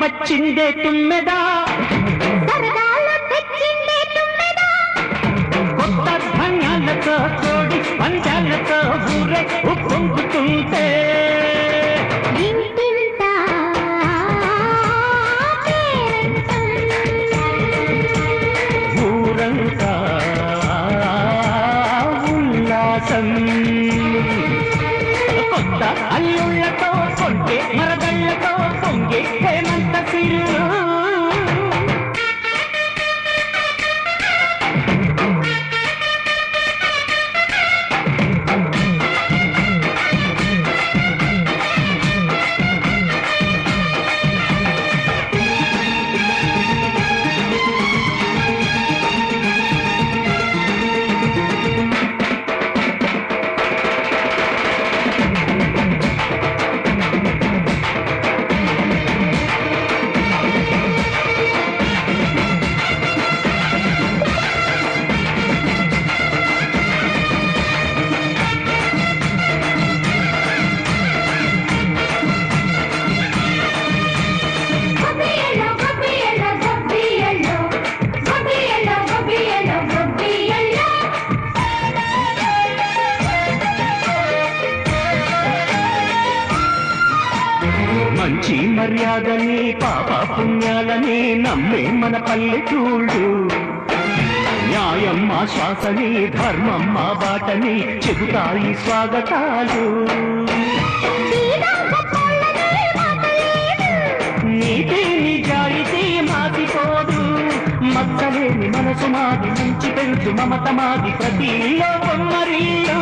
వచ్చిందే తుమ్మెదా కొత్త ధాన్యాలతో కోడి పంచాలతో ఊరే ఉప్పొంగుతుంటే ఊరంతా ఉల్లాసం కొత్త అల్లుళ్ళతో కొంటే మరదళ్ళతో పొంగే హేమంత సిరులు మంచి మర్యాదని పాప పుణ్యాలని నమ్మే మన పల్లెటూళ్ళు న్యాయం మా శ్వాసని ధర్మం మా బాటని చెబుతాయి స్వాగతాలు నీతి నిజాయితీ మాసిపోదు మచ్చలేని మనసు మాది మంచి పెంచు మమత మాది ప్రతి బొమ్మరిల్లు